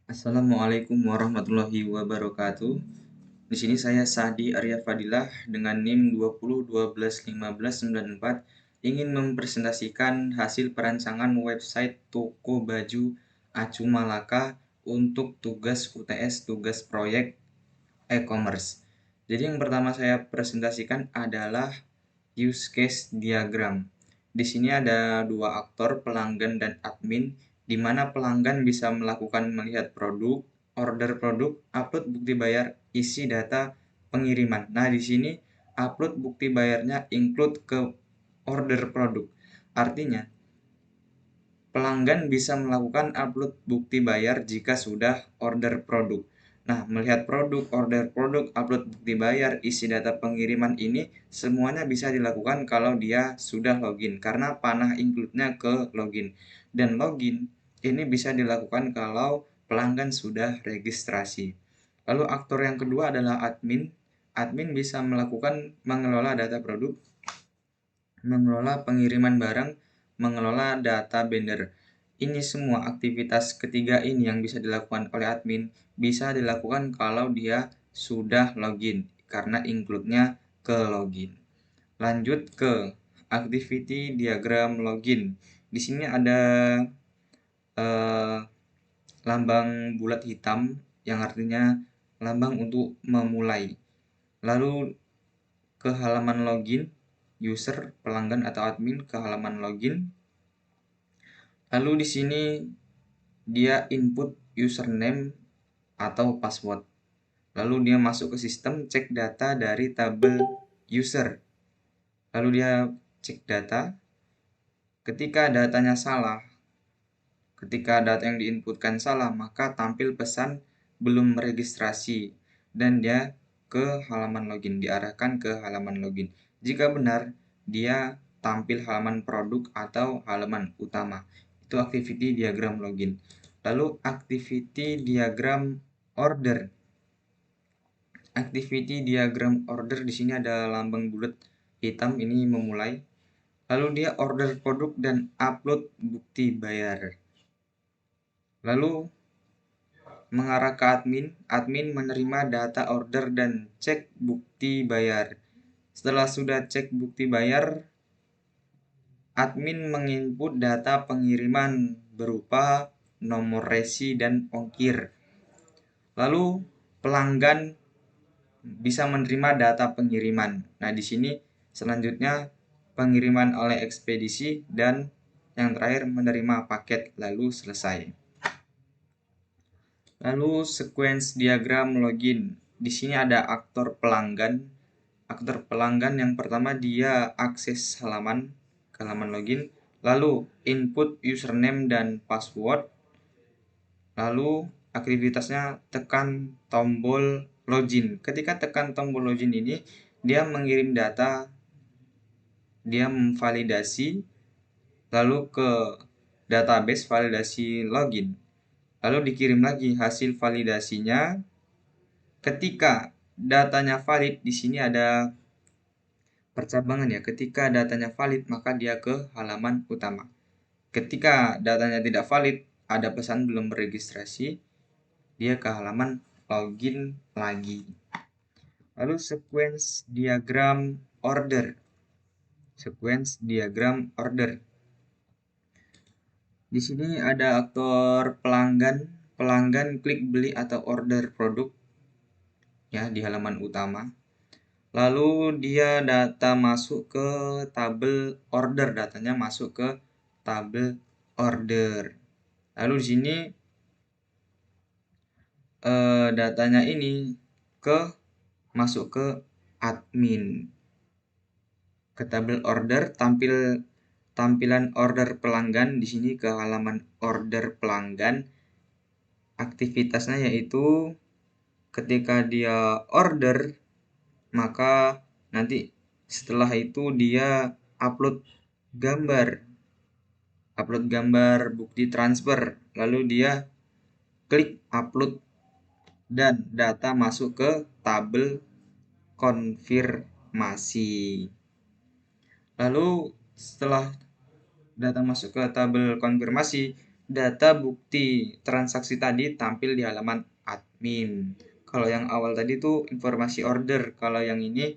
Assalamualaikum warahmatullahi wabarakatuh. Di sini saya Sadi Arya Fadilah dengan NIM 20121594 ingin mempresentasikan hasil perancangan website toko baju Acu Malaka untuk tugas UTS tugas proyek e-commerce. Jadi yang pertama saya presentasikan adalah use case diagram. Di sini ada dua aktor, pelanggan dan admin, di mana pelanggan bisa melakukan melihat produk, order produk, upload bukti bayar, isi data pengiriman. Nah, di sini upload bukti bayarnya include ke order produk. Artinya, pelanggan bisa melakukan upload bukti bayar jika sudah order produk. Nah, melihat produk, order produk, upload bukti bayar, isi data pengiriman ini semuanya bisa dilakukan kalau dia sudah login karena panah include-nya ke login. Dan login ini bisa dilakukan kalau pelanggan sudah registrasi. Lalu aktor yang kedua adalah admin. Admin bisa melakukan mengelola data produk, mengelola pengiriman barang, mengelola data vendor. Ini semua aktivitas ketiga ini yang bisa dilakukan oleh admin bisa dilakukan kalau dia sudah login karena include-nya ke login. Lanjut ke activity diagram login. Di sini ada eh, lambang bulat hitam yang artinya lambang untuk memulai. Lalu ke halaman login, user, pelanggan atau admin ke halaman login. Lalu di sini dia input username atau password. Lalu dia masuk ke sistem, cek data dari tabel user. Lalu dia cek data. Ketika datanya salah, ketika data yang diinputkan salah, maka tampil pesan belum meregistrasi dan dia ke halaman login, diarahkan ke halaman login. Jika benar, dia tampil halaman produk atau halaman utama. Itu activity diagram login. Lalu activity diagram order. Activity diagram order di sini ada lambang bulat hitam ini memulai. Lalu dia order produk dan upload bukti bayar. Lalu mengarah ke admin, admin menerima data order dan cek bukti bayar. Setelah sudah cek bukti bayar, admin menginput data pengiriman berupa nomor resi dan ongkir. Lalu pelanggan bisa menerima data pengiriman. Nah, di sini selanjutnya pengiriman oleh ekspedisi dan yang terakhir menerima paket lalu selesai. Lalu sequence diagram login. Di sini ada aktor pelanggan. Aktor pelanggan yang pertama dia akses halaman ke halaman login, lalu input username dan password. Lalu aktivitasnya tekan tombol login. Ketika tekan tombol login ini, dia mengirim data, dia memvalidasi lalu ke database validasi login. Lalu dikirim lagi hasil validasinya. Ketika datanya valid, di sini ada percabangan ya. Ketika datanya valid, maka dia ke halaman utama. Ketika datanya tidak valid, ada pesan belum registrasi, dia ke halaman login lagi. Lalu sequence diagram order. Sequence diagram order. Di sini ada aktor pelanggan. Pelanggan klik beli atau order produk ya di halaman utama. Lalu dia data masuk ke tabel order, datanya masuk ke tabel order. Lalu di sini datanya ini masuk ke admin. Ke tabel order tampilan order pelanggan di sini ke halaman order pelanggan. Aktivitasnya yaitu ketika dia order maka nanti setelah itu dia upload gambar bukti transfer, lalu dia klik upload dan data masuk ke tabel konfirmasi. Lalu setelah data masuk ke tabel konfirmasi, data bukti transaksi tadi tampil di halaman admin. Kalau yang awal tadi tuh informasi order, kalau yang ini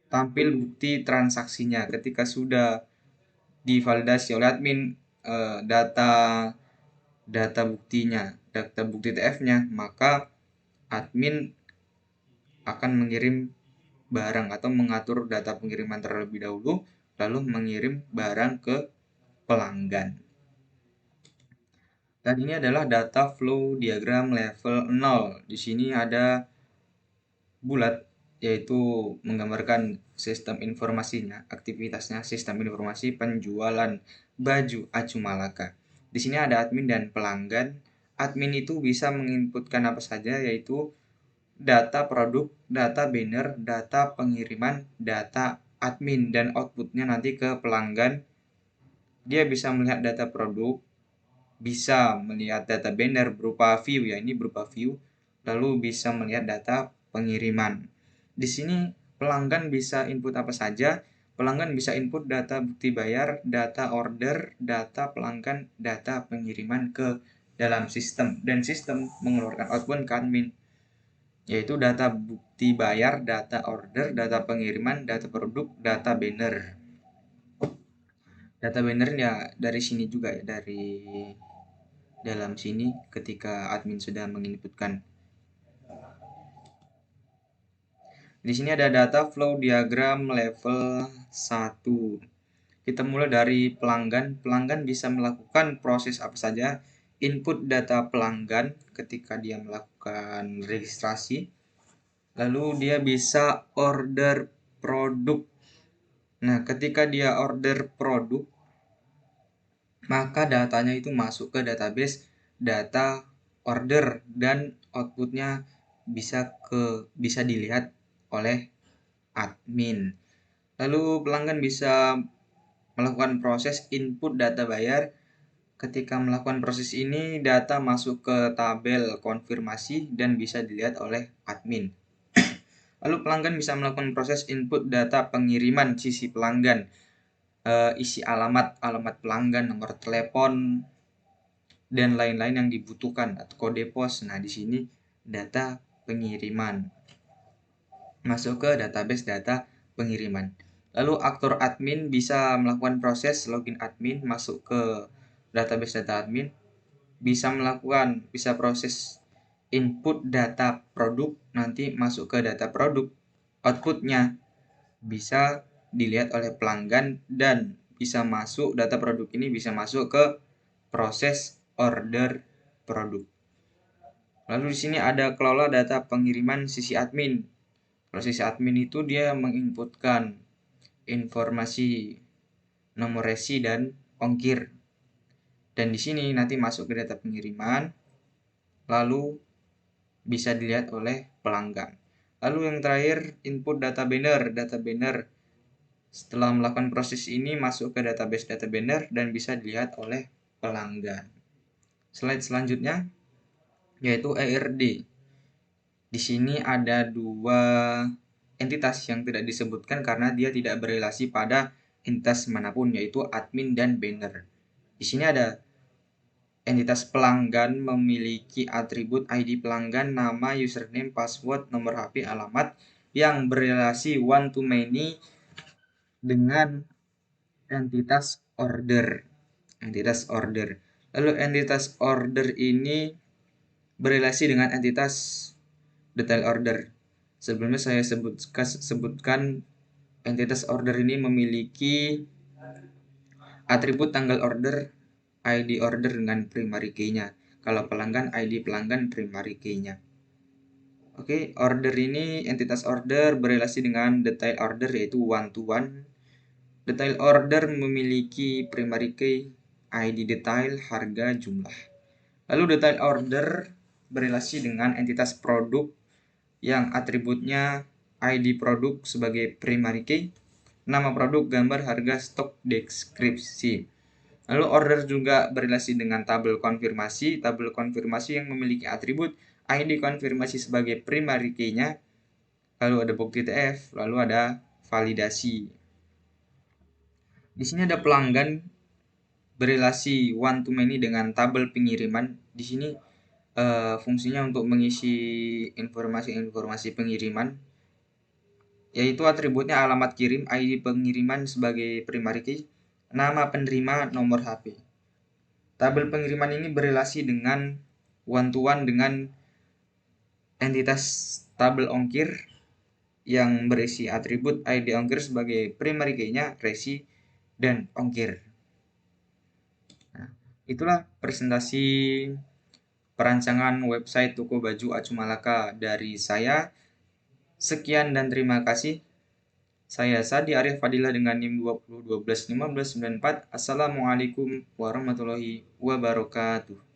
tampil bukti transaksinya. Ketika sudah divalidasi oleh admin data buktinya, data bukti TF-nya, maka admin akan mengirim barang atau mengatur data pengiriman terlebih dahulu, lalu mengirim barang ke pelanggan. Dan ini adalah data flow diagram level 0. Di sini ada bulat, yaitu menggambarkan sistem informasinya, aktivitasnya, sistem informasi penjualan baju Acu Malaka. Di sini ada admin dan pelanggan. Admin itu bisa menginputkan apa saja, yaitu data produk, data banner, data pengiriman, data admin, dan outputnya nanti ke pelanggan. Dia bisa melihat data produk, bisa melihat data banner berupa view, ya ini berupa view, lalu bisa melihat data pengiriman. Di sini pelanggan bisa input apa saja. Pelanggan bisa input data bukti bayar, data order, data pelanggan, data pengiriman ke dalam sistem, dan sistem mengeluarkan output ke admin, yaitu data bukti bayar, data order, data pengiriman, data produk, data banner. Data banner ya dari sini juga ya, dari dalam sini ketika admin sudah menginputkan. Di sini ada data flow diagram level 1. Kita mulai dari pelanggan. Pelanggan bisa melakukan proses apa saja. Input data pelanggan ketika dia melakukan registrasi. Lalu dia bisa order produk. Nah, ketika dia order produk, maka datanya itu masuk ke database data order dan outputnya bisa dilihat oleh admin. Lalu pelanggan bisa melakukan proses input data bayar. Ketika melakukan proses ini, data masuk ke tabel konfirmasi dan bisa dilihat oleh admin. Lalu pelanggan bisa melakukan proses input data pengiriman sisi pelanggan, isi alamat pelanggan, nomor telepon, dan lain-lain yang dibutuhkan atau kode pos. Nah, di sini data pengiriman masuk ke database data pengiriman. Lalu aktor admin bisa melakukan proses login admin masuk ke database data admin, bisa proses input data produk nanti masuk ke data produk, outputnya bisa dilihat oleh pelanggan dan bisa masuk data produk ini bisa masuk ke proses order produk. Lalu di sini ada kelola data pengiriman sisi admin. Kalau sisi admin itu dia menginputkan informasi nomor resi dan ongkir. Dan di sini nanti masuk ke data pengiriman, lalu bisa dilihat oleh pelanggan. Lalu yang terakhir input data banner. Data banner setelah melakukan proses ini masuk ke database data banner dan bisa dilihat oleh pelanggan. Slide selanjutnya yaitu ERD. Di sini ada dua entitas yang tidak disebutkan karena dia tidak berrelasi pada entitas manapun, yaitu admin dan banner. Di sini ada entitas pelanggan memiliki atribut ID pelanggan, nama, username, password, nomor HP, alamat yang berrelasi one to many dengan entitas order. Lalu entitas order ini berrelasi dengan entitas detail order. Sebelumnya saya sebutkan entitas order ini memiliki atribut tanggal order, ID order dengan primary key-nya. Kalau pelanggan, ID pelanggan, primary key-nya. Oke, order ini entitas order berrelasi dengan detail order yaitu one to one. Detail order memiliki primary key, ID detail, harga, jumlah. Lalu detail order berrelasi dengan entitas produk yang atributnya ID produk sebagai primary key, nama produk, gambar, harga, stok, deskripsi. Lalu order juga berrelasi dengan tabel konfirmasi yang memiliki atribut ID konfirmasi sebagai primary key-nya, lalu ada bukti TF, lalu ada validasi. Di sini ada pelanggan berelasi one to many dengan tabel pengiriman. Di sini fungsinya untuk mengisi informasi-informasi pengiriman, yaitu atributnya alamat kirim, ID pengiriman sebagai primary key, nama penerima, nomor HP. Tabel pengiriman ini berelasi dengan one to one dengan entitas tabel ongkir yang berisi atribut ID ongkir sebagai primary key-nya, resi, dan ongkir. Nah, itulah presentasi perancangan website toko baju Acu Malaka dari saya. Sekian dan terima kasih. Saya Sadi Arif Fadilah dengan NIM 20121594. Assalamualaikum warahmatullahi wabarakatuh.